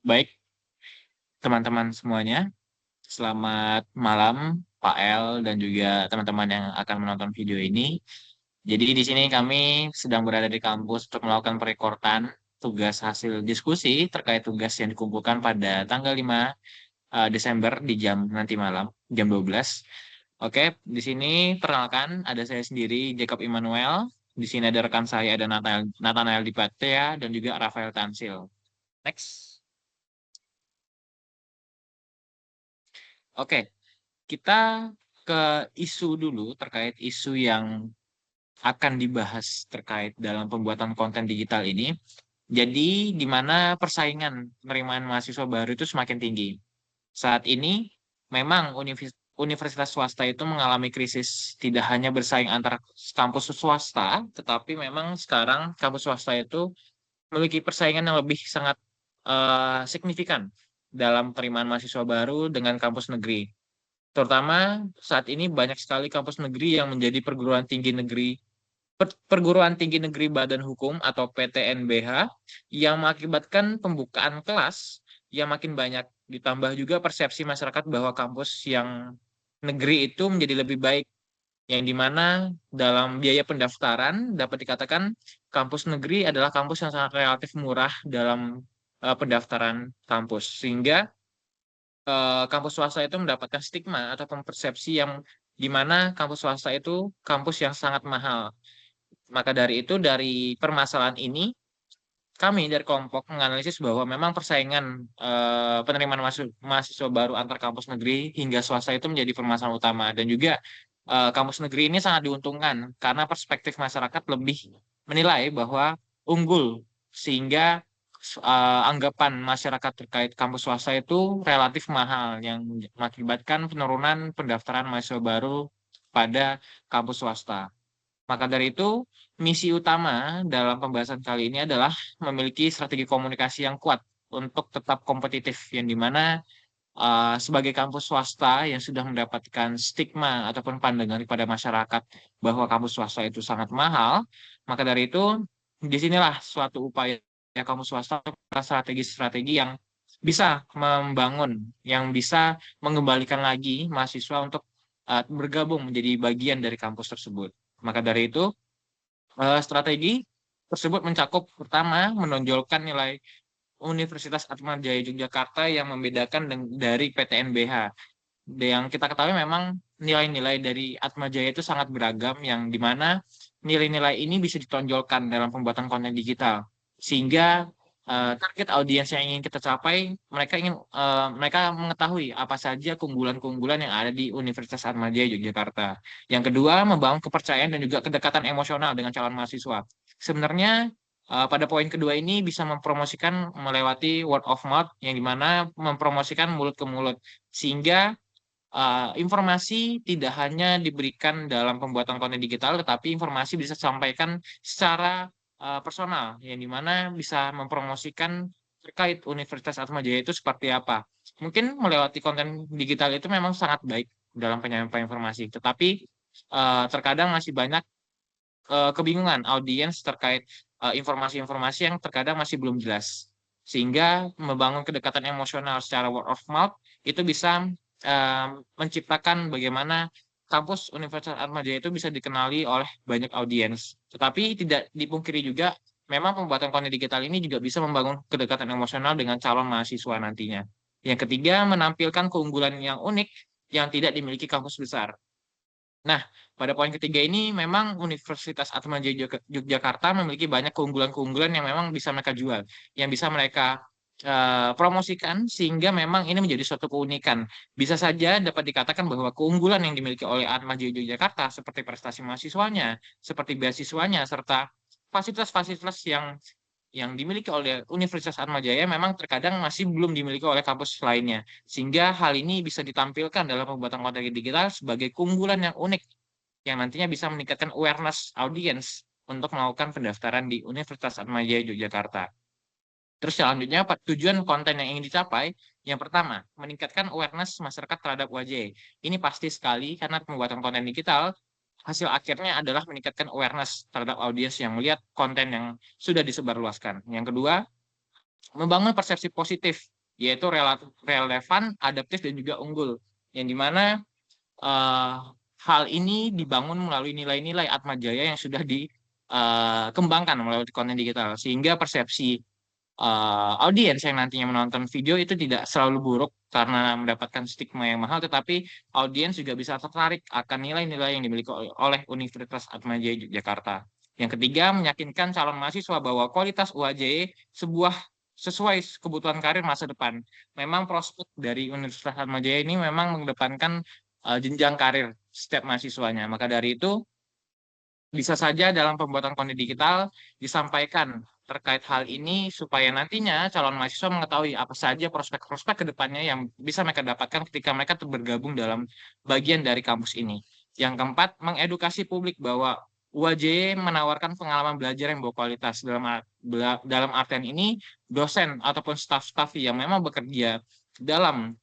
Baik, teman-teman semuanya, selamat malam Pak El dan juga teman-teman yang akan menonton video ini. Jadi di sini kami sedang berada di kampus untuk melakukan perekordan tugas hasil diskusi terkait tugas yang dikumpulkan pada tanggal 5 Desember di jam nanti malam, jam 12. Oke, di sini perkenalkan ada saya sendiri Jacob Immanuel. Di sini ada rekan saya ada Nathanael Dipatia dan juga Rafael Tansil. Next. Oke, kita ke isu dulu terkait isu yang akan dibahas terkait dalam pembuatan konten digital ini. Jadi, di mana persaingan penerimaan mahasiswa baru itu semakin tinggi. Saat ini, memang universitas swasta itu mengalami krisis tidak hanya bersaing antar kampus swasta, tetapi memang sekarang kampus swasta itu memiliki persaingan yang lebih sangat signifikan dalam penerimaan mahasiswa baru dengan kampus negeri. Terutama saat ini banyak sekali kampus negeri yang menjadi perguruan tinggi negeri Badan Hukum atau PTNBH yang mengakibatkan pembukaan kelas yang makin banyak. Ditambah juga persepsi masyarakat bahwa kampus yang negeri itu menjadi lebih baik, yang dimana dalam biaya pendaftaran dapat dikatakan kampus negeri adalah kampus yang sangat relatif murah dalam pendaftaran kampus, sehingga kampus swasta itu mendapatkan stigma atau persepsi yang di mana kampus swasta itu kampus yang sangat mahal. Maka dari itu, dari permasalahan ini, kami dari kelompok menganalisis bahwa memang persaingan penerimaan mahasiswa baru antar kampus negeri hingga swasta itu menjadi permasalahan utama. Dan juga kampus negeri ini sangat diuntungkan karena perspektif masyarakat lebih menilai bahwa unggul, sehingga anggapan masyarakat terkait kampus swasta itu relatif mahal yang mengakibatkan penurunan pendaftaran mahasiswa baru pada kampus swasta. Maka dari itu, misi utama dalam pembahasan kali ini adalah memiliki strategi komunikasi yang kuat untuk tetap kompetitif, yang dimana sebagai kampus swasta yang sudah mendapatkan stigma ataupun pandangan kepada masyarakat bahwa kampus swasta itu sangat mahal, maka dari itu disinilah suatu upaya kampus swasta, strategi-strategi yang bisa membangun, yang bisa mengembalikan lagi mahasiswa untuk bergabung menjadi bagian dari kampus tersebut. Maka dari itu, strategi tersebut mencakup pertama menonjolkan nilai Universitas Atmajaya Yogyakarta yang membedakan dari PTNBH. Yang kita ketahui memang nilai-nilai dari Atmajaya itu sangat beragam, yang dimana nilai-nilai ini bisa ditonjolkan dalam pembuatan konten digital, sehingga target audiens yang ingin kita capai, mereka mengetahui apa saja keunggulan-keunggulan yang ada di Universitas Atmajaya Yogyakarta. Yang kedua, membangun kepercayaan dan juga kedekatan emosional dengan calon mahasiswa. Sebenarnya pada poin kedua ini bisa mempromosikan melewati word of mouth, yang dimana mempromosikan mulut ke mulut, sehingga informasi tidak hanya diberikan dalam pembuatan konten digital, tetapi informasi bisa disampaikan secara personal, yang dimana bisa mempromosikan terkait Universitas Atmajaya itu seperti apa. Mungkin melewati konten digital itu memang sangat baik dalam penyampaian informasi, tetapi terkadang masih banyak kebingungan audiens terkait informasi-informasi yang terkadang masih belum jelas. Sehingga membangun kedekatan emosional secara word of mouth itu bisa menciptakan bagaimana kampus Universitas Atmajaya itu bisa dikenali oleh banyak audiens. Tetapi tidak dipungkiri juga, memang pembuatan konten digital ini juga bisa membangun kedekatan emosional dengan calon mahasiswa nantinya. Yang ketiga, menampilkan keunggulan yang unik yang tidak dimiliki kampus besar. Nah, pada poin ketiga ini memang Universitas Atmajaya Yogyakarta memiliki banyak keunggulan-keunggulan yang memang bisa mereka jual, yang bisa mereka promosikan, sehingga memang ini menjadi suatu keunikan. Bisa saja dapat dikatakan bahwa keunggulan yang dimiliki oleh Atmajaya Yogyakarta seperti prestasi mahasiswanya, seperti beasiswanya, serta fasilitas-fasilitas yang dimiliki oleh Universitas Atmajaya memang terkadang masih belum dimiliki oleh kampus lainnya. Sehingga hal ini bisa ditampilkan dalam pembuatan konten digital sebagai keunggulan yang unik, yang nantinya bisa meningkatkan awareness audience untuk melakukan pendaftaran di Universitas Atmajaya Yogyakarta. Terus selanjutnya, tujuan konten yang ingin dicapai, yang pertama, meningkatkan awareness masyarakat terhadap UAJ. Ini pasti sekali karena pembuatan konten digital, hasil akhirnya adalah meningkatkan awareness terhadap audiens yang melihat konten yang sudah disebarluaskan. Yang kedua, membangun persepsi positif yaitu relevan, adaptif, dan juga unggul. Yang dimana eh, hal ini dibangun melalui nilai-nilai Atmajaya yang sudah dikembangkan melalui konten digital, sehingga persepsi audiens yang nantinya menonton video itu tidak selalu buruk karena mendapatkan stigma yang mahal, tetapi audiens juga bisa tertarik akan nilai-nilai yang dimiliki oleh Universitas Atmajaya Yogyakarta. Yang ketiga, meyakinkan calon mahasiswa bahwa kualitas UAJ sebuah sesuai kebutuhan karir masa depan. Memang prospek dari Universitas Atmajaya ini memang mengedepankan jenjang karir setiap mahasiswanya. Maka dari itu, bisa saja dalam pembuatan konten digital disampaikan terkait hal ini supaya nantinya calon mahasiswa mengetahui apa saja prospek-prospek ke depannya yang bisa mereka dapatkan ketika mereka bergabung dalam bagian dari kampus ini. Yang keempat, mengedukasi publik bahwa UAJ menawarkan pengalaman belajar yang berkualitas. Dalam artian ini, dosen ataupun staf-staf yang memang bekerja dalam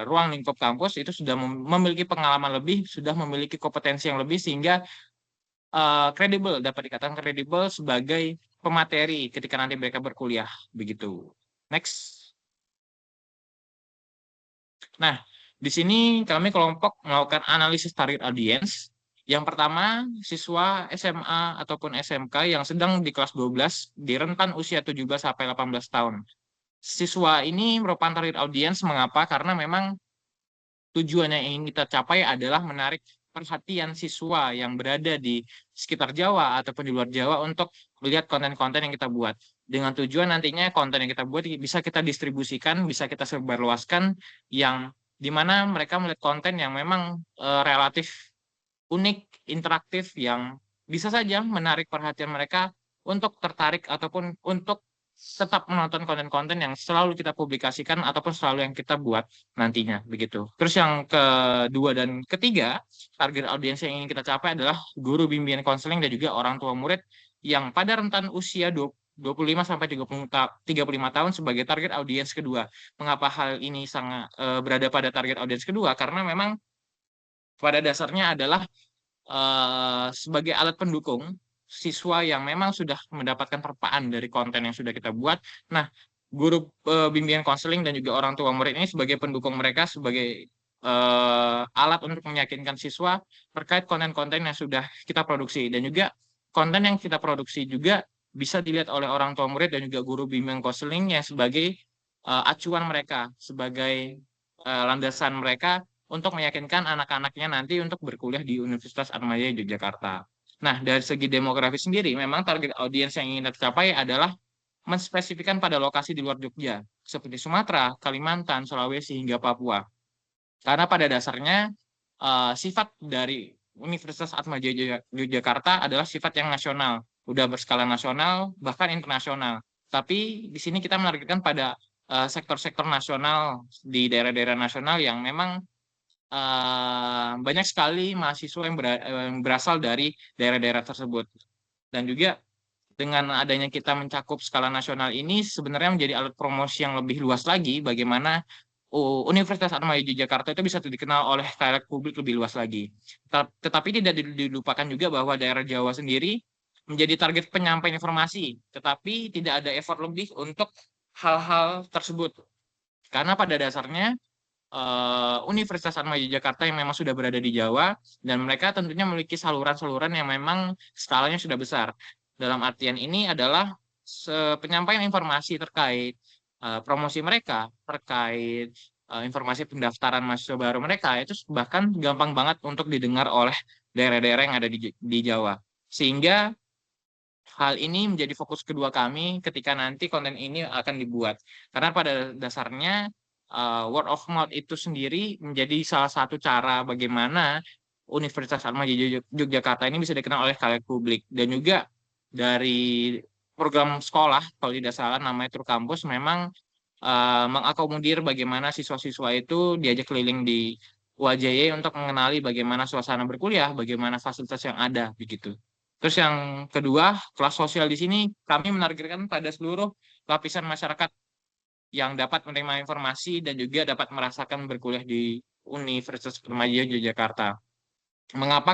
ruang lingkup kampus itu sudah memiliki pengalaman lebih, sudah memiliki kompetensi yang lebih, sehingga kredibel, dapat dikatakan kredibel sebagai pemateri ketika nanti mereka berkuliah begitu. Next. Nah, di sini kami kelompok melakukan analisis target audience. Yang pertama, siswa SMA ataupun SMK yang sedang di kelas 12 di rentan usia 17 sampai 18 tahun. Siswa ini merupakan target audience, mengapa? Karena memang tujuan yang ingin kita capai adalah menarik perhatian siswa yang berada di sekitar Jawa ataupun di luar Jawa untuk melihat konten-konten yang kita buat. Dengan tujuan nantinya konten yang kita buat bisa kita distribusikan, bisa kita sebarluaskan, yang dimana mereka melihat konten yang memang relatif unik, interaktif, yang bisa saja menarik perhatian mereka untuk tertarik ataupun untuk tetap menonton konten-konten yang selalu kita publikasikan ataupun selalu yang kita buat nantinya begitu. Terus yang kedua dan ketiga, target audiens yang ingin kita capai adalah guru bimbingan konseling dan juga orang tua murid yang pada rentan usia 25 sampai 35 tahun sebagai target audiens kedua. Mengapa hal ini sangat berada pada target audiens kedua? Karena memang pada dasarnya adalah sebagai alat pendukung siswa yang memang sudah mendapatkan terpaan dari konten yang sudah kita buat. Nah, guru bimbingan konseling dan juga orang tua murid ini sebagai pendukung mereka, sebagai alat untuk meyakinkan siswa terkait konten-konten yang sudah kita produksi. Dan juga konten yang kita produksi juga bisa dilihat oleh orang tua murid dan juga guru bimbingan konseling yang sebagai acuan mereka, sebagai landasan mereka untuk meyakinkan anak-anaknya nanti untuk berkuliah di Universitas Atmajaya Yogyakarta. Nah, dari segi demografi sendiri, memang target audiens yang ingin tercapai adalah menspesifikkan pada lokasi di luar Jogja, seperti Sumatera, Kalimantan, Sulawesi, hingga Papua. Karena pada dasarnya sifat dari Universitas Atmajaya Yogyakarta adalah sifat yang nasional, udah berskala nasional, bahkan internasional. Tapi di sini kita menargetkan pada sektor-sektor nasional di daerah-daerah nasional yang memang banyak sekali mahasiswa yang berasal dari daerah-daerah tersebut. Dan juga dengan adanya kita mencakup skala nasional ini sebenarnya menjadi alat promosi yang lebih luas lagi bagaimana Universitas Atmajaya Yogyakarta itu bisa dikenal oleh khalayak publik lebih luas lagi. Tetapi tidak dilupakan juga bahwa daerah Jawa sendiri menjadi target penyampaian informasi, tetapi tidak ada effort lebih untuk hal-hal tersebut. Karena pada dasarnya Universitas Atmajaya Yogyakarta yang memang sudah berada di Jawa, dan mereka tentunya memiliki saluran-saluran yang memang skalanya sudah besar. Dalam artian ini adalah penyampaian informasi terkait promosi mereka, terkait informasi pendaftaran mahasiswa baru mereka, itu bahkan gampang banget untuk didengar oleh daerah-daerah yang ada di Jawa. Sehingga hal ini menjadi fokus kedua kami ketika nanti konten ini akan dibuat. Karena pada dasarnya word of mouth itu sendiri menjadi salah satu cara bagaimana Universitas Atmajaya Yogyakarta ini bisa dikenal oleh khalayak publik. Dan juga dari program sekolah, kalau tidak salah namanya Tur Kampus, memang mengakomodir bagaimana siswa-siswa itu diajak keliling di UAJ untuk mengenali bagaimana suasana berkuliah, bagaimana fasilitas yang ada, begitu. Terus yang kedua, kelas sosial di sini kami menargetkan pada seluruh lapisan masyarakat yang dapat menerima informasi dan juga dapat merasakan berkuliah di Universitas Atmajaya Yogyakarta. Mengapa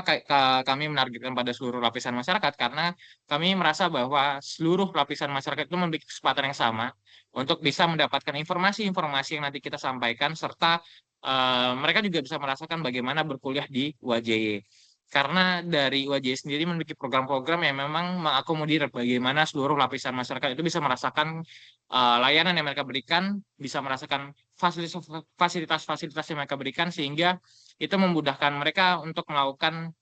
kami menargetkan pada seluruh lapisan masyarakat? Karena kami merasa bahwa seluruh lapisan masyarakat itu memiliki kesempatan yang sama untuk bisa mendapatkan informasi-informasi yang nanti kita sampaikan, serta mereka juga bisa merasakan bagaimana berkuliah di UAJY. Karena dari UAJY sendiri memiliki program-program yang memang mengakomodir bagaimana seluruh lapisan masyarakat itu bisa merasakan layanan yang mereka berikan, bisa merasakan fasilitas-fasilitas yang mereka berikan, sehingga itu memudahkan mereka untuk melakukan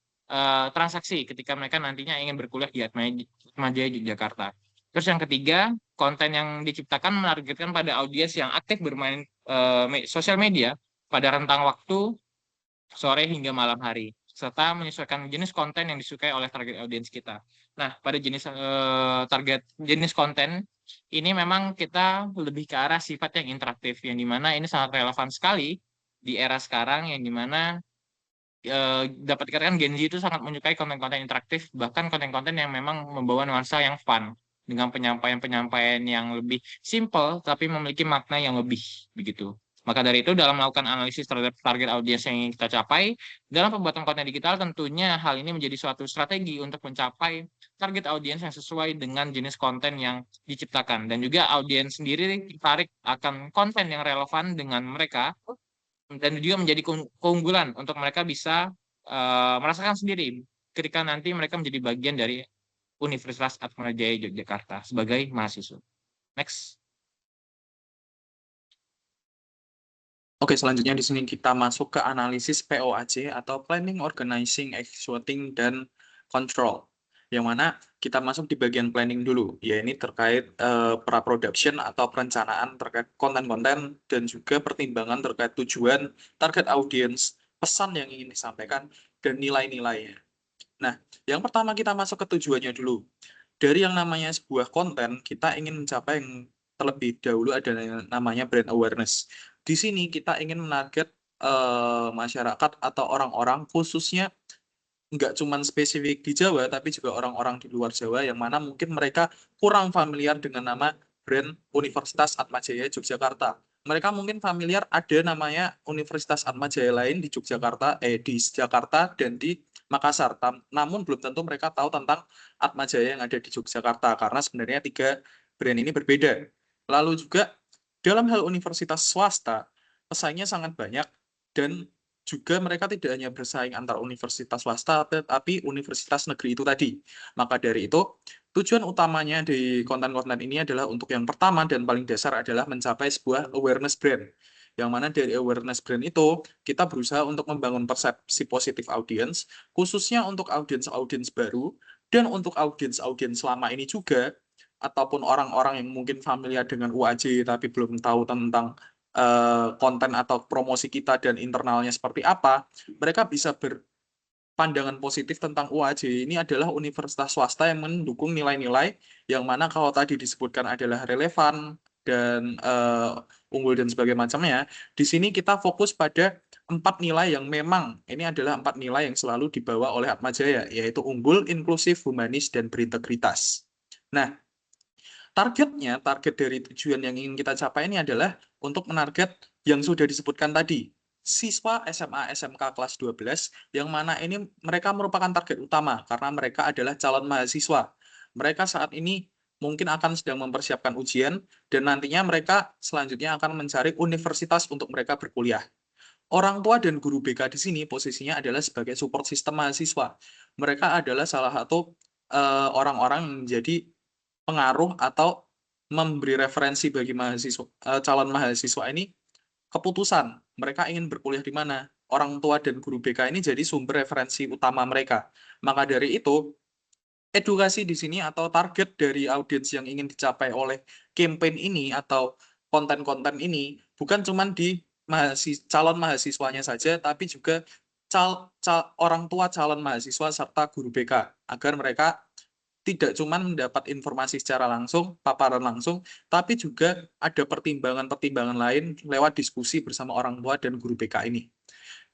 transaksi ketika mereka nantinya ingin berkuliah di Atmajaya Yogyakarta. Terus yang ketiga, konten yang diciptakan menargetkan pada audiens yang aktif bermain sosial media pada rentang waktu sore hingga malam hari, serta menyesuaikan jenis konten yang disukai oleh target audiens kita. Nah, pada target jenis konten ini memang kita lebih ke arah sifat yang interaktif, yang dimana ini sangat relevan sekali di era sekarang, yang dimana dapat dikatakan Gen Z itu sangat menyukai konten-konten interaktif, bahkan konten-konten yang memang membawa nuansa yang fun, dengan penyampaian-penyampaian yang lebih simple, tapi memiliki makna yang lebih, begitu. Maka dari itu, dalam melakukan analisis terhadap target audiens yang ingin kita capai, dalam pembuatan konten digital, tentunya hal ini menjadi suatu strategi untuk mencapai target audiens yang sesuai dengan jenis konten yang diciptakan. Dan juga audiens sendiri tertarik akan konten yang relevan dengan mereka, dan juga menjadi keunggulan untuk mereka bisa merasakan sendiri ketika nanti mereka menjadi bagian dari Universitas Atmajaya Yogyakarta sebagai mahasiswa. Next. Oke, selanjutnya di sini kita masuk ke analisis POAJ atau Planning, Organizing, Executing, dan Control. Yang mana kita masuk di bagian planning dulu, ya ini terkait pra-production atau perencanaan terkait konten-konten dan juga pertimbangan terkait tujuan, target audience, pesan yang ingin disampaikan, dan nilai-nilainya. Nah, yang pertama kita masuk ke tujuannya dulu. Dari yang namanya sebuah konten, kita ingin mencapai yang terlebih dahulu ada yang namanya brand awareness. Di sini kita ingin menarget masyarakat atau orang-orang khususnya nggak cuma spesifik di Jawa, tapi juga orang-orang di luar Jawa yang mana mungkin mereka kurang familiar dengan nama brand Universitas Atmajaya Yogyakarta. Mereka mungkin familiar ada namanya Universitas Atmajaya lain di Yogyakarta, di Jakarta dan di Makassar. Namun belum tentu mereka tahu tentang Atmajaya yang ada di Yogyakarta karena sebenarnya tiga brand ini berbeda. Lalu juga dalam hal universitas swasta, pesaingnya sangat banyak dan juga mereka tidak hanya bersaing antar universitas swasta, tapi universitas negeri itu tadi. Maka dari itu, tujuan utamanya di konten-konten ini adalah untuk yang pertama dan paling dasar adalah mencapai sebuah awareness brand. Yang mana dari awareness brand itu, kita berusaha untuk membangun persepsi positif audiens, khususnya untuk audiens-audiens baru, dan untuk audiens-audiens lama ini juga, ataupun orang-orang yang mungkin familiar dengan UAJ tapi belum tahu tentang konten atau promosi kita dan internalnya seperti apa, mereka bisa berpandangan positif tentang UAJ ini adalah universitas swasta yang mendukung nilai-nilai yang mana kalau tadi disebutkan adalah relevan dan unggul dan sebagainya macamnya. Di sini kita fokus pada 4 nilai yang memang ini adalah 4 nilai yang selalu dibawa oleh Atmajaya, yaitu unggul, inklusif, humanis, dan berintegritas. Nah, target dari tujuan yang ingin kita capai ini adalah untuk menarget yang sudah disebutkan tadi, siswa SMA SMK kelas 12, yang mana ini mereka merupakan target utama karena mereka adalah calon mahasiswa. Mereka saat ini mungkin akan sedang mempersiapkan ujian dan nantinya mereka selanjutnya akan mencari universitas untuk mereka berkuliah. Orang tua dan guru BK di sini posisinya adalah sebagai support sistem mahasiswa. Mereka adalah salah satu orang-orang yang menjadi pengaruh atau memberi referensi bagi calon mahasiswa ini keputusan mereka ingin berkuliah di mana. Orang tua dan guru BK ini jadi sumber referensi utama mereka. Maka dari itu, edukasi di sini atau target dari audiens yang ingin dicapai oleh campaign ini atau konten-konten ini bukan cuma di calon mahasiswanya saja, tapi juga orang tua calon mahasiswa serta guru BK agar mereka tidak cuma mendapat informasi secara langsung, paparan langsung, tapi juga ada pertimbangan-pertimbangan lain lewat diskusi bersama orang tua dan guru BK ini.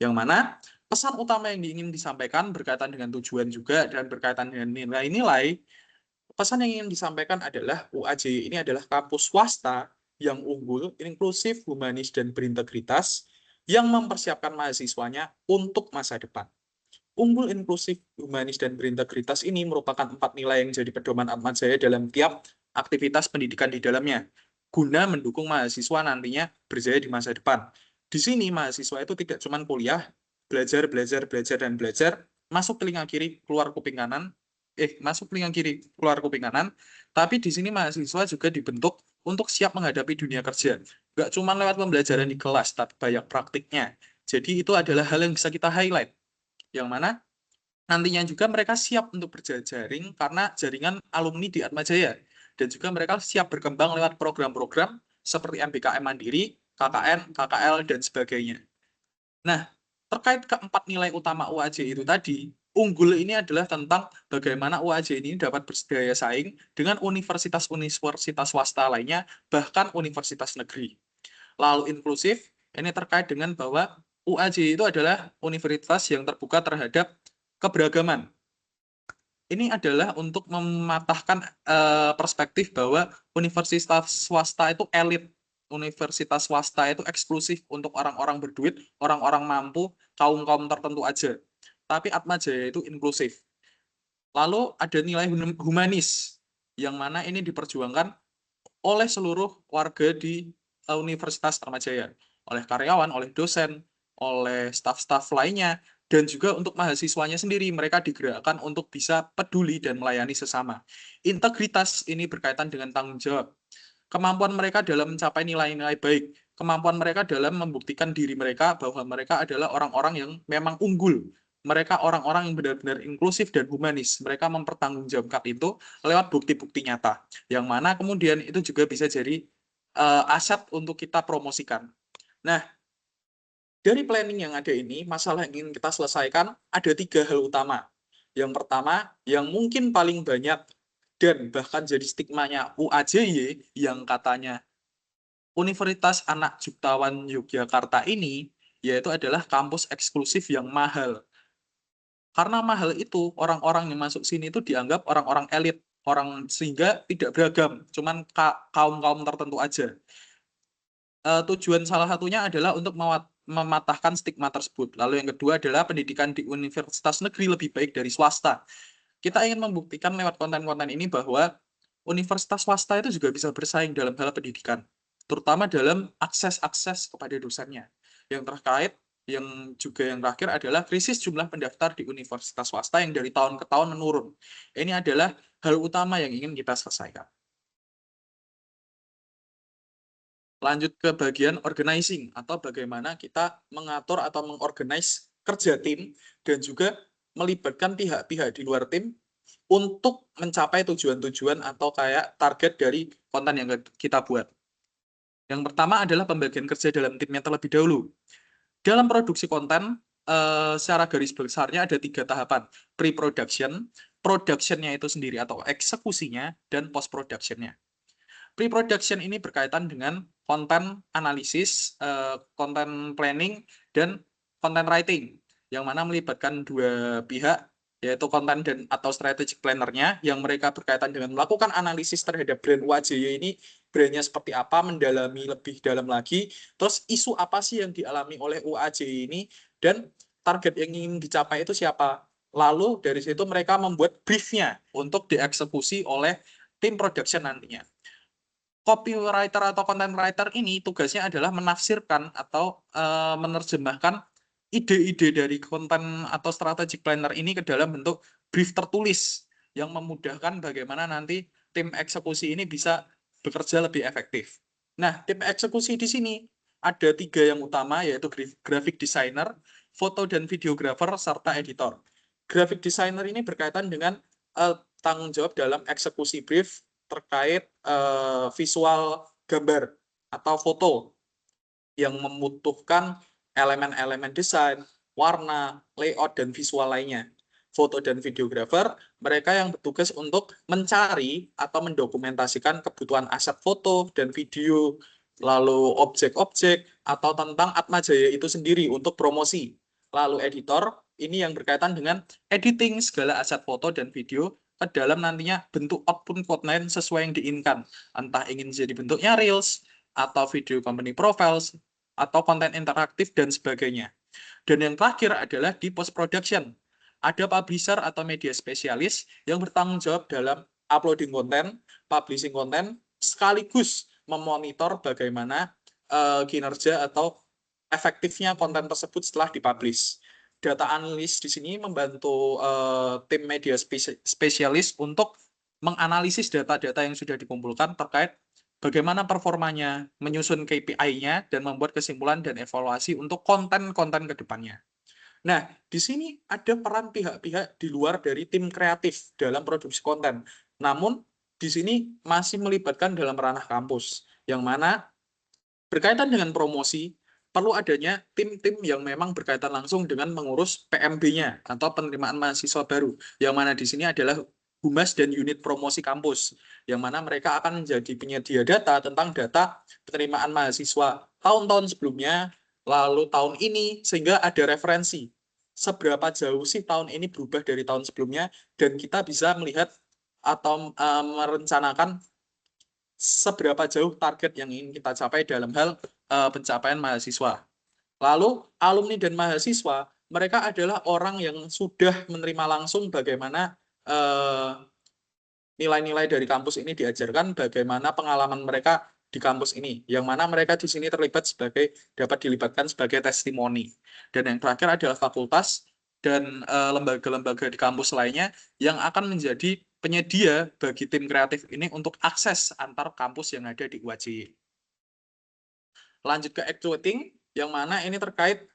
Yang mana pesan utama yang ingin disampaikan berkaitan dengan tujuan juga dan berkaitan dengan nilai-nilai, pesan yang ingin disampaikan adalah UAJ ini adalah kampus swasta yang unggul, inklusif, humanis, dan berintegritas yang mempersiapkan mahasiswanya untuk masa depan. Unggul, inklusif, humanis, dan berintegritas ini merupakan 4 nilai yang jadi pedoman Atmajaya dalam tiap aktivitas pendidikan di dalamnya, guna mendukung mahasiswa nantinya berjaya di masa depan. Di sini mahasiswa itu tidak cuma kuliah, belajar, belajar, belajar, dan belajar, masuk telinga kiri, keluar kuping kanan, masuk telinga kiri, keluar kuping kanan, tapi di sini mahasiswa juga dibentuk untuk siap menghadapi dunia kerja. Nggak cuma lewat pembelajaran di kelas, tapi banyak praktiknya. Jadi itu adalah hal yang bisa kita highlight, yang mana nantinya juga mereka siap untuk berjejaring karena jaringan alumni di Atmajaya, dan juga mereka siap berkembang lewat program-program seperti MBKM Mandiri, KKN, KKL, dan sebagainya. Nah, terkait keempat nilai utama UAJ itu tadi, unggul ini adalah tentang bagaimana UAJ ini dapat berdaya saing dengan universitas-universitas swasta lainnya, bahkan universitas negeri. Lalu inklusif, ini terkait dengan bahwa UAJ itu adalah universitas yang terbuka terhadap keberagaman. Ini adalah untuk mematahkan perspektif bahwa universitas swasta itu elit, universitas swasta itu eksklusif untuk orang-orang berduit, orang-orang mampu, kaum-kaum tertentu aja. Tapi Atmajaya itu inklusif. Lalu ada nilai humanis, yang mana ini diperjuangkan oleh seluruh warga di Universitas Atmajaya, oleh karyawan, oleh dosen, oleh staf-staf lainnya, dan juga untuk mahasiswanya sendiri, mereka digerakkan untuk bisa peduli dan melayani sesama. Integritas ini berkaitan dengan tanggung jawab. Kemampuan mereka dalam mencapai nilai-nilai baik, kemampuan mereka dalam membuktikan diri mereka bahwa mereka adalah orang-orang yang memang unggul. Mereka orang-orang yang benar-benar inklusif dan humanis. Mereka mempertanggungjawabkan itu lewat bukti-bukti nyata, yang mana kemudian itu juga bisa jadi aset untuk kita promosikan. Nah, dari planning yang ada ini, masalah yang ingin kita selesaikan ada 3 hal utama. Yang pertama, yang mungkin paling banyak dan bahkan jadi stigmanya UAJY, yang katanya Universitas Anak Jutawan Yogyakarta ini, yaitu adalah kampus eksklusif yang mahal. Karena mahal itu, orang-orang yang masuk sini itu dianggap orang-orang elit, orang sehingga tidak beragam, cuman kaum-kaum tertentu aja. Tujuan salah satunya adalah untuk mematahkan stigma tersebut. Lalu yang kedua adalah pendidikan di universitas negeri lebih baik dari swasta. Kita ingin membuktikan lewat konten-konten ini bahwa universitas swasta itu juga bisa bersaing dalam hal pendidikan, terutama dalam akses-akses kepada dosennya. Yang terkait, yang terakhir adalah krisis jumlah pendaftar di universitas swasta yang dari tahun ke tahun menurun. Ini adalah hal utama yang ingin kita selesaikan. Lanjut ke bagian organizing, atau bagaimana kita mengatur atau mengorganize kerja tim dan juga melibatkan pihak-pihak di luar tim untuk mencapai tujuan-tujuan atau kayak target dari konten yang kita buat. Yang pertama adalah pembagian kerja dalam timnya terlebih dahulu. Dalam produksi konten, secara garis besarnya ada 3 tahapan. Pre-production, production-nya itu sendiri atau eksekusinya, dan post-production-nya. Pre-production ini berkaitan dengan konten analisis, konten planning, dan konten writing, yang mana melibatkan 2 pihak, yaitu konten dan atau strategic planner-nya, yang mereka berkaitan dengan melakukan analisis terhadap brand UAJY ini, brandnya seperti apa, mendalami lebih dalam lagi, terus isu apa sih yang dialami oleh UAJY ini, dan target yang ingin dicapai itu siapa. Lalu dari situ mereka membuat brief-nya untuk dieksekusi oleh tim production nantinya. Copywriter atau content writer ini tugasnya adalah menafsirkan atau menerjemahkan ide-ide dari konten atau strategic planner ini ke dalam bentuk brief tertulis yang memudahkan bagaimana nanti tim eksekusi ini bisa bekerja lebih efektif. Nah, tim eksekusi di sini ada 3 yang utama, yaitu graphic designer, foto dan videographer, serta editor. Graphic designer ini berkaitan dengan tanggung jawab dalam eksekusi brief terkait visual gambar atau foto yang membutuhkan elemen-elemen desain, warna, layout, dan visual lainnya. Foto dan videographer, mereka yang bertugas untuk mencari atau mendokumentasikan kebutuhan aset foto dan video, lalu objek-objek atau tentang Atmajaya itu sendiri untuk promosi. Lalu editor, ini yang berkaitan dengan editing segala aset foto dan video ke dalam nantinya bentuk output konten sesuai yang diinginkan. Entah ingin jadi bentuknya reels, atau video company profiles, atau konten interaktif, dan sebagainya. Dan yang terakhir adalah di post production. Ada publisher atau media spesialis yang bertanggung jawab dalam uploading konten, publishing konten, sekaligus memonitor bagaimana kinerja atau efektifnya konten tersebut setelah dipublish. Data analis di sini membantu tim media spesialis untuk menganalisis data-data yang sudah dikumpulkan terkait bagaimana performanya, menyusun KPI-nya, dan membuat kesimpulan dan evaluasi untuk konten-konten ke depannya. Nah, di sini ada peran pihak-pihak di luar dari tim kreatif dalam produksi konten. Namun, di sini masih melibatkan dalam ranah kampus, yang mana berkaitan dengan promosi, perlu adanya tim-tim yang memang berkaitan langsung dengan mengurus PMB-nya atau penerimaan mahasiswa baru, yang mana di sini adalah Humas dan unit promosi kampus, yang mana mereka akan menjadi penyedia data tentang data penerimaan mahasiswa tahun-tahun sebelumnya, lalu tahun ini, sehingga ada referensi seberapa jauh sih tahun ini berubah dari tahun sebelumnya, dan kita bisa melihat atau merencanakan seberapa jauh target yang ingin kita capai dalam hal pencapaian mahasiswa. Lalu alumni dan mahasiswa, mereka adalah orang yang sudah menerima langsung bagaimana nilai-nilai dari kampus ini diajarkan, bagaimana pengalaman mereka di kampus ini, yang mana mereka di sini terlibat dapat dilibatkan sebagai testimoni. Dan yang terakhir adalah fakultas dan lembaga-lembaga di kampus lainnya yang akan menjadi penyedia bagi tim kreatif ini untuk akses antar kampus yang ada di UAJ. Lanjut ke actuating, yang mana ini terkait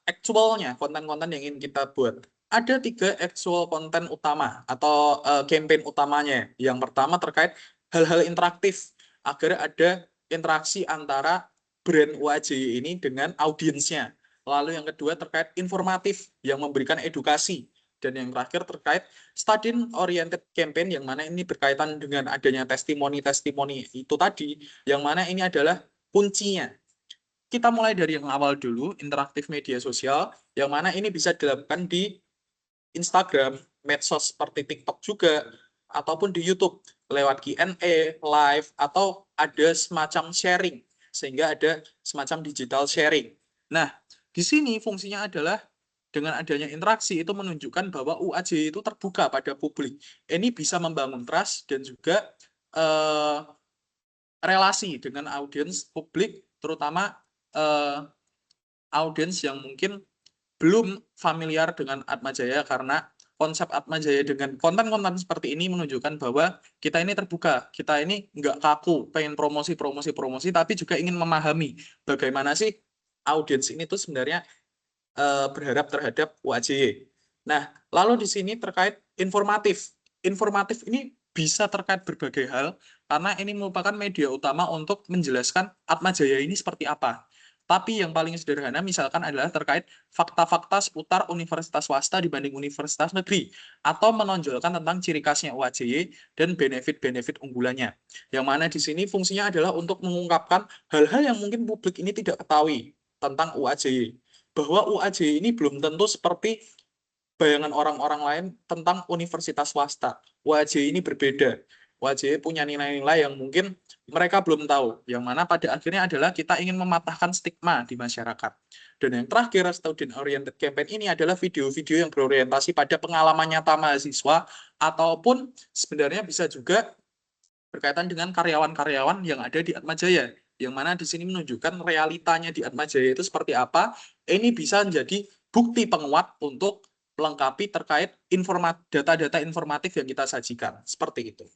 actualnya, konten-konten yang ingin kita buat. Ada 3 actual konten utama atau campaign utamanya. Yang pertama terkait hal-hal interaktif, agar ada interaksi antara brand UAJ ini dengan audiensnya. Lalu yang kedua terkait informatif, yang memberikan edukasi. Dan yang terakhir terkait student oriented campaign, yang mana ini berkaitan dengan adanya testimoni-testimoni itu tadi, yang mana ini adalah kuncinya. Kita mulai dari yang awal dulu, interaktif media sosial, yang mana ini bisa dilakukan di Instagram, medsos seperti TikTok juga, ataupun di YouTube, lewat Q&A, live, atau ada semacam sharing, sehingga ada semacam digital sharing. Nah, di sini fungsinya adalah dengan adanya interaksi itu menunjukkan bahwa UAJ itu terbuka pada publik. Ini bisa membangun trust dan juga relasi dengan audiens publik, terutama audiens yang mungkin belum familiar dengan Atmajaya, karena konsep Atmajaya dengan konten-konten seperti ini menunjukkan bahwa kita ini terbuka, kita ini nggak kaku, pengen promosi, tapi juga ingin memahami bagaimana sih audiens ini tuh sebenarnya berharap terhadap UAJ. Nah, lalu di sini terkait informatif. Informatif ini bisa terkait berbagai hal, karena ini merupakan media utama untuk menjelaskan Atmajaya ini seperti apa. Tapi yang paling sederhana misalkan adalah terkait fakta-fakta seputar universitas swasta dibanding universitas negeri, atau menonjolkan tentang ciri khasnya UAJ dan benefit-benefit unggulannya. Yang mana di sini fungsinya adalah untuk mengungkapkan hal-hal yang mungkin publik ini tidak ketahui tentang UAJ. Bahwa UAJ ini belum tentu seperti bayangan orang-orang lain tentang universitas swasta. UAJ ini berbeda. UAJ punya nilai-nilai yang mungkin mereka belum tahu, yang mana pada akhirnya adalah kita ingin mematahkan stigma di masyarakat. Dan yang terakhir, student oriented campaign ini adalah video-video yang berorientasi pada pengalaman nyata mahasiswa, ataupun sebenarnya bisa juga berkaitan dengan karyawan-karyawan yang ada di Atmajaya, yang mana di sini menunjukkan realitanya di Atmajaya itu seperti apa. Ini bisa menjadi bukti penguat untuk melengkapi terkait data-data informatif yang kita sajikan, seperti itu.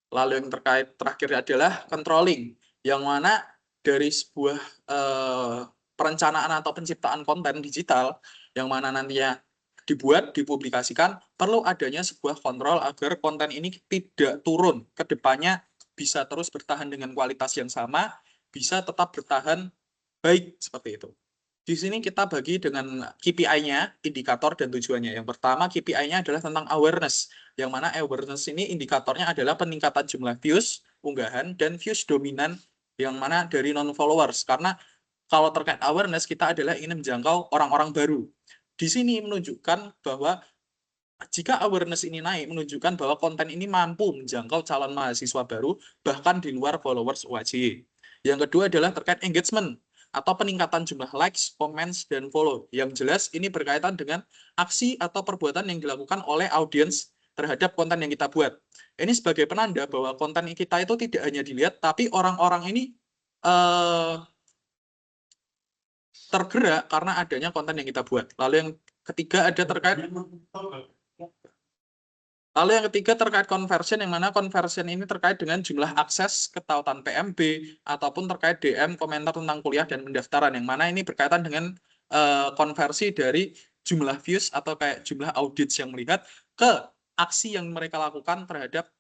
Lalu yang terkait terakhir adalah controlling, yang mana dari sebuah perencanaan atau penciptaan konten digital, yang mana nantinya dibuat, dipublikasikan, perlu adanya sebuah kontrol agar konten ini tidak turun ke depannya, bisa terus bertahan dengan kualitas yang sama, bisa tetap bertahan baik, seperti itu. Di sini kita bagi dengan KPI-nya, indikator dan tujuannya. Yang pertama, KPI-nya adalah tentang awareness, yang mana awareness ini indikatornya adalah peningkatan jumlah views, unggahan, dan views dominan yang mana dari non-followers. Karena kalau terkait awareness, kita adalah ingin menjangkau orang-orang baru. Di sini menunjukkan bahwa jika awareness ini naik, menunjukkan bahwa konten ini mampu menjangkau calon mahasiswa baru, bahkan di luar followers UAJ. Yang kedua adalah terkait engagement. atau peningkatan jumlah likes, comments, dan follow. Yang jelas ini berkaitan dengan aksi atau perbuatan yang dilakukan oleh audiens terhadap konten yang kita buat. Ini sebagai penanda bahwa konten kita itu tidak hanya dilihat, tapi orang-orang ini tergerak karena adanya konten yang kita buat. Lalu yang ketiga terkait conversion, yang mana conversion ini terkait dengan jumlah akses, ketautan PMB, ataupun terkait DM, komentar tentang kuliah dan pendaftaran, yang mana ini berkaitan dengan konversi dari jumlah views atau kayak jumlah audiens yang melihat ke aksi yang mereka lakukan terhadap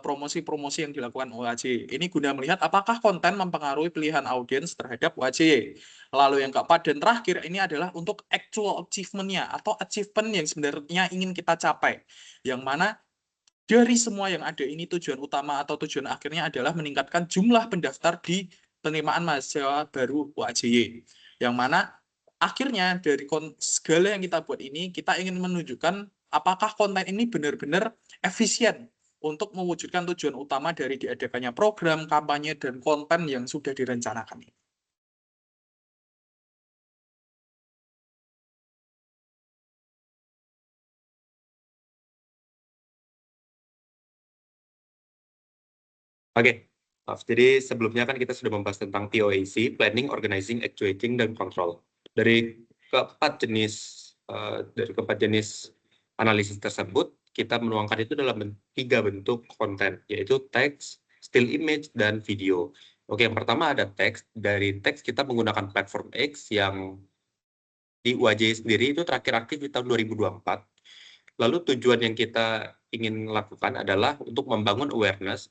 promosi-promosi yang dilakukan UAJ. Ini guna melihat apakah konten mempengaruhi pilihan audiens terhadap UAJ. Lalu yang keempat dan terakhir ini adalah untuk actual achievement-nya atau achievement yang sebenarnya ingin kita capai. Yang mana dari semua yang ada ini tujuan utama atau tujuan akhirnya adalah meningkatkan jumlah pendaftar di penerimaan mahasiswa baru UAJ. Yang mana akhirnya dari segala yang kita buat ini, kita ingin menunjukkan apakah konten ini benar-benar efisien untuk mewujudkan tujuan utama dari diadakannya program, kampanye, dan konten yang sudah direncanakan. Oke, jadi sebelumnya kan kita sudah membahas tentang POAC, Planning, Organizing, Actuating, dan Control. Dari keempat jenis analisis tersebut, kita menuangkan itu dalam 3 bentuk konten, yaitu teks, still image, dan video. Oke, yang pertama ada teks. Dari teks kita menggunakan platform X yang di UAJ sendiri itu terakhir aktif di tahun 2024. Lalu tujuan yang kita ingin lakukan adalah untuk membangun awareness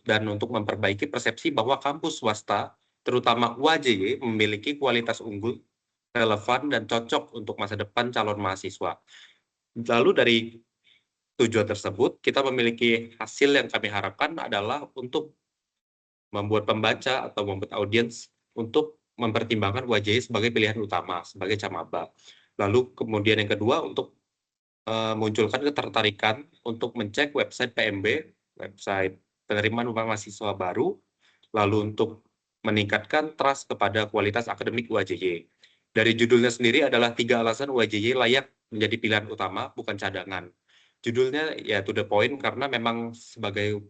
dan untuk memperbaiki persepsi bahwa kampus swasta, terutama UAJ, memiliki kualitas unggul, relevan, dan cocok untuk masa depan calon mahasiswa. Lalu dari tujuan tersebut, kita memiliki hasil yang kami harapkan adalah untuk membuat pembaca atau membuat audiens untuk mempertimbangkan UAJ sebagai pilihan utama, sebagai camaba. Lalu kemudian yang kedua, untuk munculkan ketertarikan untuk mencek website PMB, website penerimaan mahasiswa baru, lalu untuk meningkatkan trust kepada kualitas akademik UAJY. Dari judulnya sendiri adalah 3 alasan UAJY layak menjadi pilihan utama, bukan cadangan. Judulnya ya to the point karena memang sebagai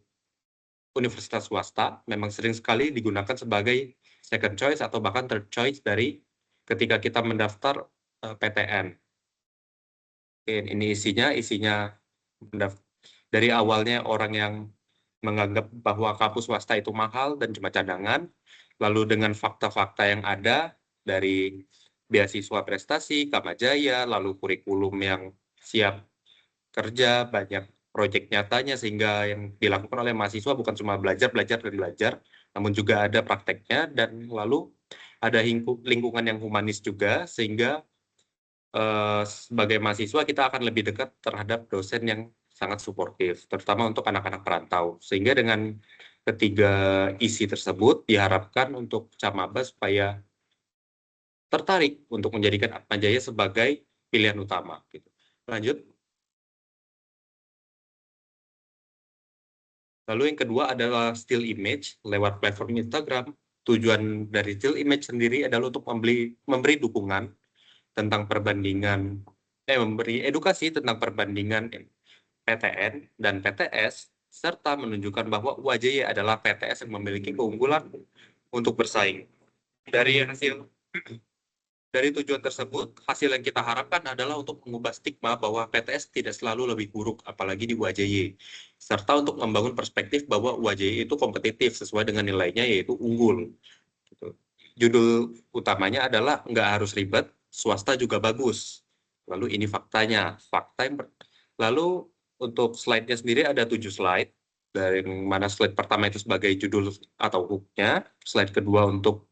universitas swasta, memang sering sekali digunakan sebagai second choice atau bahkan third choice dari ketika kita mendaftar PTN. Ini isinya dari awalnya orang yang menganggap bahwa kampus swasta itu mahal dan cuma cadangan, lalu dengan fakta-fakta yang ada dari beasiswa prestasi, Kamajaya, lalu kurikulum yang siap kerja, banyak proyek nyatanya, sehingga yang dilakukan oleh mahasiswa bukan cuma belajar, namun juga ada prakteknya, dan lalu ada lingkungan yang humanis juga, sehingga sebagai mahasiswa kita akan lebih dekat terhadap dosen yang sangat suportif, terutama untuk anak-anak perantau. Sehingga dengan ketiga isi tersebut diharapkan untuk camaba supaya tertarik untuk menjadikan Atmajaya sebagai pilihan utama. Gitu. Lanjut. Lalu yang kedua adalah still image lewat platform Instagram. Tujuan dari still image sendiri adalah untuk memberi dukungan tentang perbandingan, memberi edukasi tentang perbandingan PTN dan PTS, serta menunjukkan bahwa UAJY adalah PTS yang memiliki keunggulan untuk bersaing. Dari tujuan tersebut, hasil yang kita harapkan adalah untuk mengubah stigma bahwa PTS tidak selalu lebih buruk, apalagi di UAJY, serta untuk membangun perspektif bahwa UAJY itu kompetitif sesuai dengan nilainya, yaitu unggul. Judul utamanya adalah nggak harus ribet, swasta juga bagus. Lalu ini faktanya. Lalu untuk slide-nya sendiri ada 7 slide, dari mana slide pertama itu sebagai judul atau hook-nya, slide kedua untuk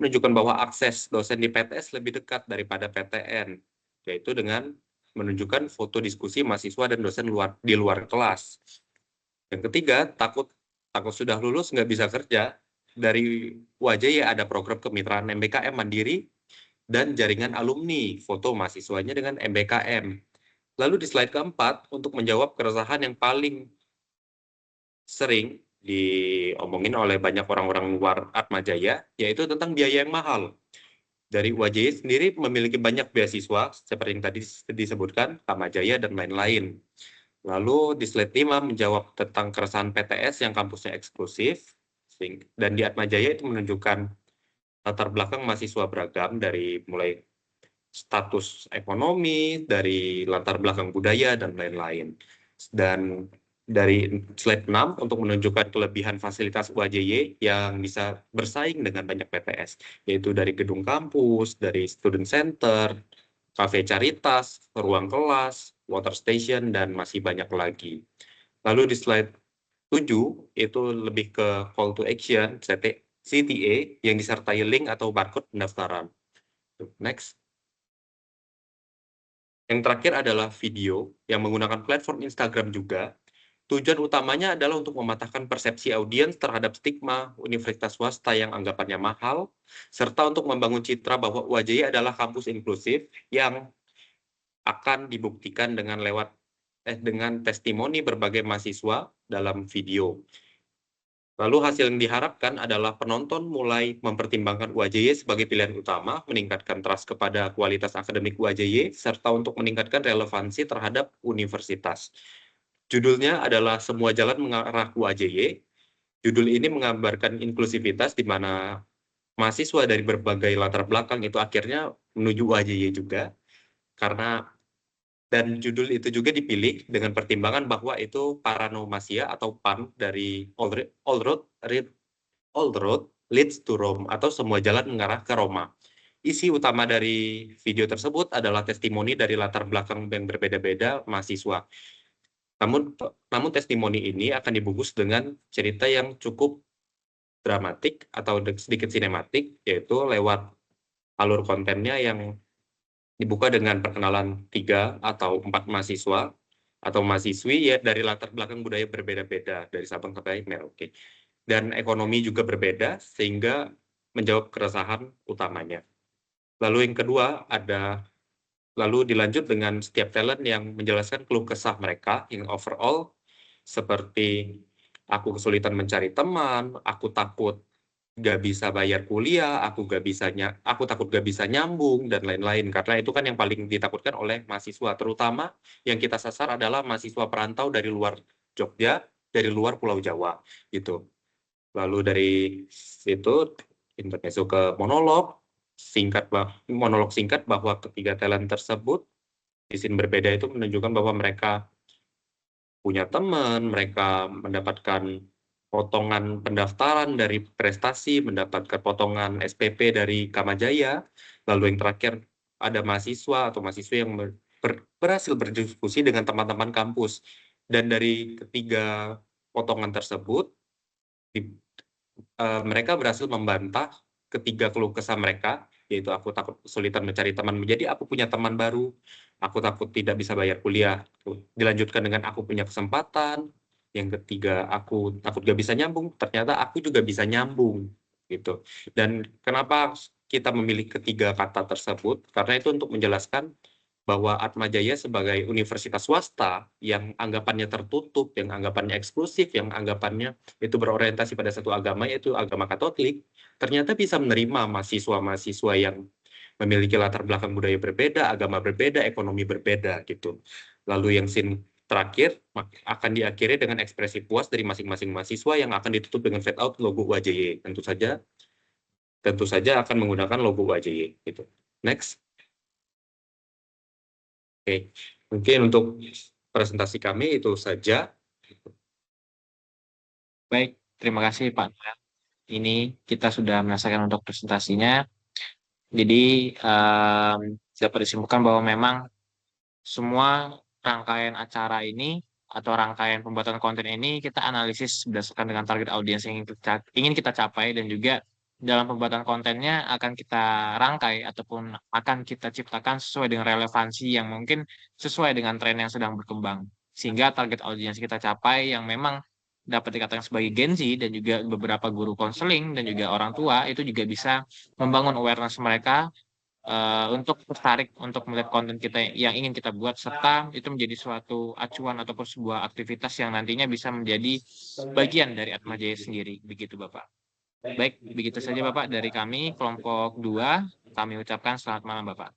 menunjukkan bahwa akses dosen di PTS lebih dekat daripada PTN, yaitu dengan menunjukkan foto diskusi mahasiswa dan dosen di luar kelas. Yang ketiga, takut sudah lulus nggak bisa kerja. Dari UAJY ada program kemitraan MBKM Mandiri dan jaringan alumni, foto mahasiswanya dengan MBKM. Lalu di slide keempat, untuk menjawab keresahan yang paling sering diomongin oleh banyak orang-orang luar Atmajaya, yaitu tentang biaya yang mahal. Dari UAJY sendiri memiliki banyak beasiswa, seperti yang tadi disebutkan, Atmajaya dan lain-lain. Lalu di slide 5 menjawab tentang keresahan PTS yang kampusnya eksklusif, dan di Atmajaya itu menunjukkan latar belakang mahasiswa beragam dari mulai status ekonomi, dari latar belakang budaya, dan lain-lain. Dan dari slide 6 untuk menunjukkan kelebihan fasilitas UAJY yang bisa bersaing dengan banyak PTS, yaitu dari gedung kampus, dari student center, kafe caritas, ruang kelas, water station, dan masih banyak lagi. Lalu di slide 7 itu lebih ke call to action, CTA, yang disertai link atau barcode pendaftaran. Next. Yang terakhir adalah video yang menggunakan platform Instagram juga. Tujuan utamanya adalah untuk mematahkan persepsi audiens terhadap stigma universitas swasta yang anggapannya mahal, serta untuk membangun citra bahwa UAJY adalah kampus inklusif yang akan dibuktikan dengan dengan testimoni berbagai mahasiswa dalam video. Lalu hasil yang diharapkan adalah penonton mulai mempertimbangkan UAJY sebagai pilihan utama, meningkatkan trust kepada kualitas akademik UAJY, serta untuk meningkatkan relevansi terhadap universitas. Judulnya adalah Semua Jalan Mengarah UAJY. Judul ini menggambarkan inklusivitas di mana mahasiswa dari berbagai latar belakang itu akhirnya menuju UAJY juga. Dan judul itu juga dipilih dengan pertimbangan bahwa itu paranomasia atau PAN dari All Road Leads to Rome atau Semua Jalan Mengarah ke Roma. Isi utama dari video tersebut adalah testimoni dari latar belakang yang berbeda-beda mahasiswa. Namun testimoni ini akan dibungkus dengan cerita yang cukup dramatik atau sedikit sinematik, yaitu lewat alur kontennya yang dibuka dengan perkenalan 3 atau 4 mahasiswa atau mahasiswi ya dari latar belakang budaya berbeda-beda dari Sabang sampai Merauke. Dan ekonomi juga berbeda sehingga menjawab keresahan utamanya. Lalu yang kedua lalu dilanjut dengan setiap talent yang menjelaskan keluh kesah mereka yang overall seperti aku kesulitan mencari teman, aku takut gak bisa bayar kuliah, aku takut gak bisa nyambung, dan lain-lain. Karena itu kan yang paling ditakutkan oleh mahasiswa, terutama yang kita sasar adalah mahasiswa perantau dari luar Jogja, dari luar Pulau Jawa, gitu. Lalu dari situ, masuk ke monolog singkat bahwa ketiga talent tersebut, di scene berbeda itu menunjukkan bahwa mereka punya teman, mereka mendapatkan potongan pendaftaran dari prestasi, mendapatkan potongan SPP dari Kamajaya, lalu yang terakhir ada mahasiswa atau mahasiswi yang berhasil berdiskusi dengan teman-teman kampus. Dan dari ketiga potongan tersebut, mereka berhasil membantah ketiga keluh kesah mereka, yaitu aku takut kesulitan mencari teman menjadi aku punya teman baru, aku takut tidak bisa bayar kuliah, dilanjutkan dengan aku punya kesempatan, yang ketiga aku takut gak bisa nyambung, ternyata aku juga bisa nyambung, gitu. Dan kenapa kita memilih ketiga kata tersebut? Karena itu untuk menjelaskan bahwa Atmajaya sebagai universitas swasta yang anggapannya tertutup, yang anggapannya eksklusif, yang anggapannya itu berorientasi pada satu agama, yaitu agama Katolik, ternyata bisa menerima mahasiswa-mahasiswa yang memiliki latar belakang budaya berbeda, agama berbeda, ekonomi berbeda, gitu. Lalu yang scene terakhir akan diakhiri dengan ekspresi puas dari masing-masing mahasiswa yang akan ditutup dengan fade out logo UAJY. Tentu saja akan menggunakan logo UAJY. Gitu. Next. Oke, mungkin untuk presentasi kami itu saja. Baik, terima kasih Pak Noel. Ini kita sudah menyelesaikan untuk presentasinya. Jadi dapat disimpulkan bahwa memang semua rangkaian acara ini atau rangkaian pembuatan konten ini kita analisis berdasarkan dengan target audiens yang ingin kita capai, dan juga dalam pembuatan kontennya akan kita rangkai ataupun akan kita ciptakan sesuai dengan relevansi yang mungkin sesuai dengan tren yang sedang berkembang, sehingga target audiens kita capai yang memang dapat dikatakan sebagai Gen Z dan juga beberapa guru konseling dan juga orang tua itu juga bisa membangun awareness mereka untuk tertarik untuk melihat konten kita yang ingin kita buat, serta itu menjadi suatu acuan ataupun sebuah aktivitas yang nantinya bisa menjadi bagian dari Atmajaya sendiri. Begitu Bapak. Baik, begitu saja Bapak dari kami, kelompok 2. Kami ucapkan selamat malam Bapak.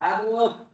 Aduh.